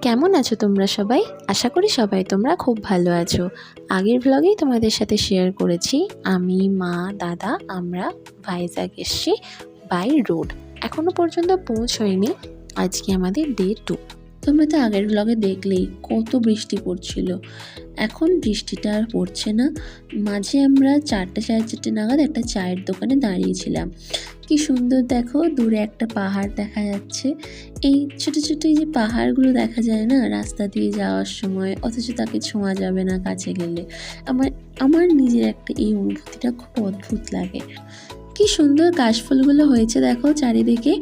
কেমন আছো তোমরা সবাই? আশা করি সবাই তোমরা খুব ভালো আছো। আগের ভ্লগেই তোমাদের সাথে শেয়ার করেছি আমি, মা, দাদা আমরা ভাইজ্যাগ এসছি বাই রোড। এখনো পর্যন্ত পৌঁছয়নি। আজকে আমাদের ডে 2। তোমরা তো আগের ভ্লগে দেখলেই কত বৃষ্টি পড়ছিল। এখন বৃষ্টিটা আর পড়ছে না। মাঝে আমরা 4টা সাড়ে 4টে নাগাদ একটা চায়ের দোকানে দাঁড়িয়েছিলাম। কি সুন্দর দেখো, দূরে একটা পাহাড় দেখা যাচ্ছে। এই ছোটো ছোটো এই যে পাহাড়গুলো দেখা যায় না রাস্তা দিয়ে যাওয়ার সময়, অথচ তাকে ছোঁয়া যাবে না কাছে গেলে। আমার নিজের একটা এই অনুভূতিটা খুব অদ্ভুত লাগে। কি সুন্দর কাশফুলগুলো হয়েছে দেখো চারিদিকে।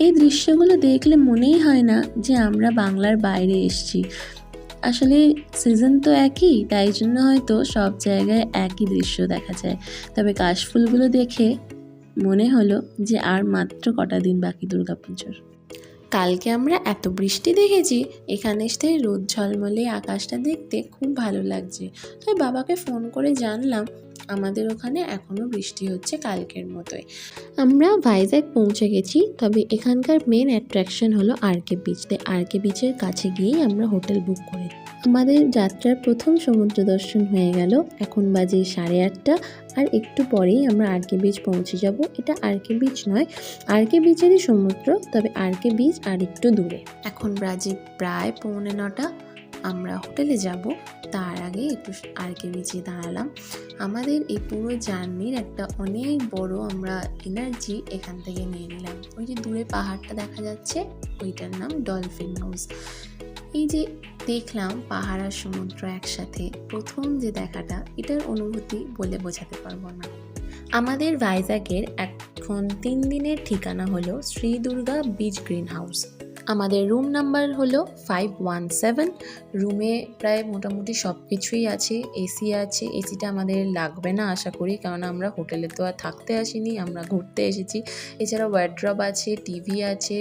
এই দৃশ্যগুলো দেখলে মনেই হয় না যে আমরা বাংলার বাইরে এসেছি। আসলে সিজন তো একই, তাই জন্য হয়তো সব জায়গায় একই দৃশ্য দেখা যায়। তবে কাশফুলগুলো দেখে মনে হলো যে আর মাত্র কটা দিন বাকি দুর্গাপুজোর। কালকে আমরা এত বৃষ্টি দেখেছি, এখানে এসে রোদ ঝলমলে আকাশটা দেখতে খুব ভালো লাগছে। তাই বাবাকে ফোন করে জানলাম আমাদের ওখানে এখনও বৃষ্টি হচ্ছে কালকের মতোই। আমরা ভাইজ্যাগ পৌঁছে গেছি, তবে এখানকার মেন অ্যাট্রাকশন হলো আরকে বিচ। তাই আরকে বিচের কাছে গিয়েই আমরা হোটেল বুক করি। আমাদের যাত্রার প্রথম সমুদ্র দর্শন হয়ে গেল। এখন বাজে 8:30, আর একটু পরেই আমরা আরকে বিচ পৌঁছে যাব। এটা আরকে বিচ নয়, আরকে বিচেরই সমুদ্র, তবে আরকে বিচ আর একটু দূরে। এখন বাজে প্রায় 8:45। আমরা হোটেলে যাব, তার আগে একটু আরকে বিচে দাঁড়ালাম। আমাদের এই পুরো জার্নির একটা অনেক বড় আমরা এনার্জি এখান থেকে নিয়ে নিলাম। ওই যে দূরে পাহাড়টা দেখা যাচ্ছে, ওইটার নাম ডলফিন হাউস। এই যে দেখলাম পাহাড় আর সমুদ্র একসাথে, প্রথম যে দেখাটা, এটার অনুভূতি বলে বোঝাতে পারবো না। আমাদের ভাইজ্যাগের এখন 3 দিনের ঠিকানা হলো Shri Durga beach green house. আমাদের রুম নাম্বার হলো 517। রুমে প্রায় মোটামুটি সব কিছুই আছে। এসি আছে, এসিটা আমাদের লাগবে না আশা করি, কারণ আমরা হোটেলে তো আর থাকতে আসিনি, আমরা ঘুরতে এসেছি। এছাড়া ওয়ার্ড্রব আছে, টিভি আছে,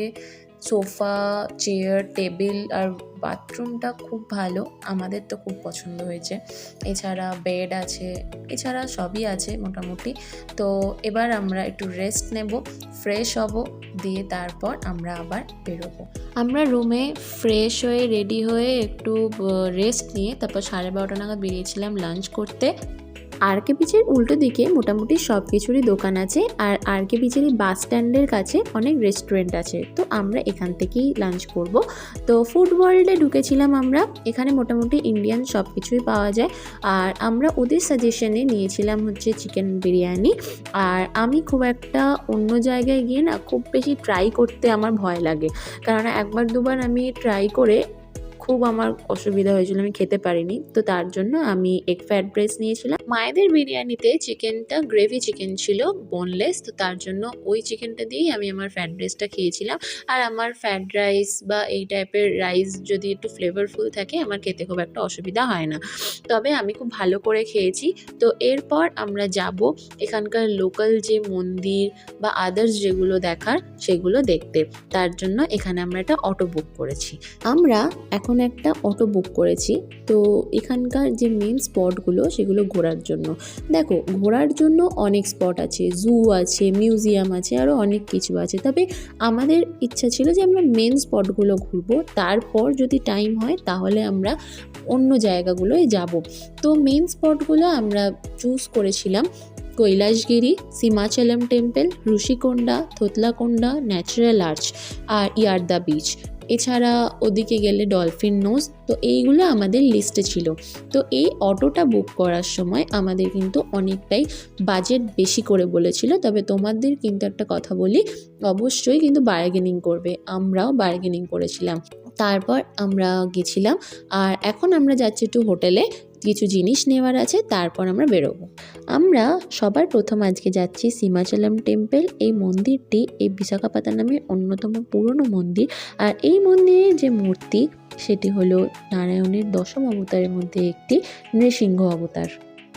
সোফা, চেয়ার, টেবিল, আর বাথরুমটা খুব ভালো, আমাদের তো খুব পছন্দ হয়েছে। এছাড়া বেড আছে, এছাড়া সবই আছে মোটামুটি। তো এবার আমরা একটু রেস্ট নেব, ফ্রেশ হব, দিয়ে তারপর আমরা আবার বেরোবো। আমরা রুমে ফ্রেশ হয়ে রেডি হয়ে একটু রেস্ট নিয়ে তারপর 12:30 নাগাদ বেরিয়েছিলাম লাঞ্চ করতে। আরকে বিচের উল্টো দিকে মোটামুটি সব কিছুরই দোকান আছে, আর আরকে বিচের এই বাস স্ট্যান্ডের কাছে অনেক রেস্টুরেন্ট আছে। তো আমরা এখান থেকেই লাঞ্চ করব। তো ফুড ওয়ার্ল্ডে ঢুকেছিলাম আমরা। এখানে মোটামুটি ইন্ডিয়ান সব কিছুই পাওয়া যায়, আর আমরা ওদের সাজেশনে নিয়েছিলাম হচ্ছে চিকেন বিরিয়ানি। আর আমি খুব একটা অন্য জায়গায় গিয়ে না খুব বেশি ট্রাই করতে আমার ভয় লাগে, কারণ 1-2বার আমি ট্রাই করে খুব আমার অসুবিধা হয়েছিল, আমি খেতে পারিনি। তো তার জন্য আমি এগ ফ্রাইড রাইস নিয়েছিলাম। মায়েদের বিরিয়ানিতে চিকেনটা গ্রেভি চিকেন ছিল, বোনলেস, তো তার জন্য ওই চিকেনটা দিয়েই আমি আমার ফ্রাইড রাইসটা খেয়েছিলাম। আর আমার ফ্রাইড রাইস বা এই টাইপের রাইস যদি একটু ফ্লেভারফুল থাকে, আমার খেতে খুব একটা অসুবিধা হয় না। তবে আমি খুব ভালো করে খেয়েছি। তো এরপর আমরা যাব এখানকার লোকাল যে মন্দির বা আদার্স যেগুলো দেখার, সেগুলো দেখতে। তার জন্য এখানে আমরা একটা অটো বুক করেছি। আমরা এখন একটা অটো বুক করেছি। তো এখানকার যে মেন স্পটগুলো সেগুলো ঘোরার জন্য। দেখো, ঘোরার জন্য অনেক স্পট আছে, জু আছে, মিউজিয়াম আছে, আরও অনেক কিছু আছে। তবে আমাদের ইচ্ছা ছিল যে আমরা মেন স্পটগুলো ঘুরবো, তারপর যদি টাইম হয় তাহলে আমরা অন্য জায়গাগুলোয় যাব। তো মেন স্পটগুলো আমরা চুজ করেছিলাম Kailasagiri, Simhachalam temple, Rushikonda, Thotlakonda, natural arch, আর ইয়ার্দা বিচ। এছাড়া ওদিকে গেলে ডলফিন নোজ। তো এইগুলো আমাদের লিস্টে ছিল। তো এই অটোটা বুক করার সময় আমাদের কিন্তু অনেকটাই বাজেট বেশি করে বলেছিল। তবে তোমাদের কিন্তু একটা কথা বলি, অবশ্যই কিন্তু বার্গেনিং করবে। আমরাও বার্গেনিং করেছিলাম। তারপর আমরা গেছিলাম, আর এখন আমরা যাচ্ছি একটু হোটেলে, কিছু জিনিস নেওয়ার আছে, তারপর আমরা বেরোবো। আমরা সবার প্রথম আজকে যাচ্ছি সীমাচলম টেম্পল। এই মন্দিরটি এই বিশাখাপত্তনমের অন্যতম পুরনো মন্দির। আর এই মন্দিরের যে মূর্তি, সেটি হলো নারায়ণের 10ম অবতারের মধ্যে একটি, নৃসিংহ অবতার।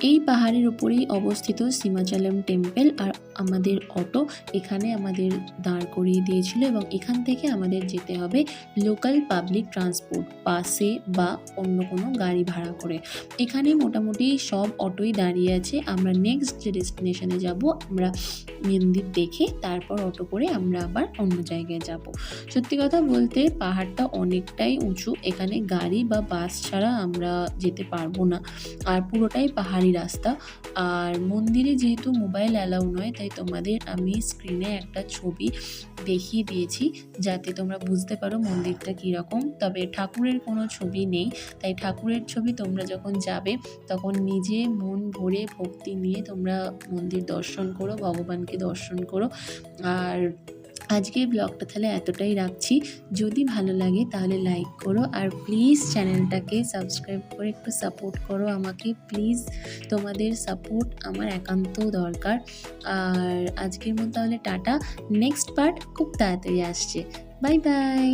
এই পাহাড়ের উপরেই অবস্থিত সীমাচলম টেম্পল, আর আমাদের অটো এখানে আমাদের দাঁড় করিয়ে দিয়েছিল এবং এখান থেকে আমাদের যেতে হবে লোকাল পাবলিক ট্রান্সপোর্ট, বাসে বা অন্য কোনো গাড়ি ভাড়া করে। এখানে মোটামুটি সব অটোই দাঁড়িয়ে আছে। আমরা নেক্সট যে ডেস্টিনেশনে যাব, আমরা মন্দির দেখে তারপর অটো করে আমরা আবার অন্য জায়গায় যাব। সত্যি কথা বলতে পাহাড়টা অনেকটাই উঁচু, এখানে গাড়ি বা বাস ছাড়া আমরা যেতে পারবো না, আর পুরোটাই পাহাড়ি রাস্তা। আর মন্দিরে যেহেতু মোবাইল অ্যালাউ নয়, তাই তোমাদের আমি স্ক্রিনে একটা ছবি দেখিয়ে দিয়েছি যাতে তোমরা বুঝতে পারো মন্দিরটা কীরকম। তবে ঠাকুরের কোনো ছবি নেই, তাই ঠাকুরের ছবি তোমরা যখন যাবে তখন নিজে মন ভরে ভক্তি নিয়ে তোমরা মন্দির দর্শন করো, ভগবানকে দর্শন করো। আর আজকের ব্লগটা তাহলে এতটাই রাখছি। যদি ভালো লাগে তাহলে লাইক করো, আর প্লিজ চ্যানেলটাকে সাবস্ক্রাইব করে একটু সাপোর্ট করো আমাকে প্লিজ। তোমাদের সাপোর্ট আমার একান্ত দরকার। আর আজকের মতো তাহলে টাটা, নেক্সট পার্ট খুব তাড়াতাড়ি আসছে। Bye bye.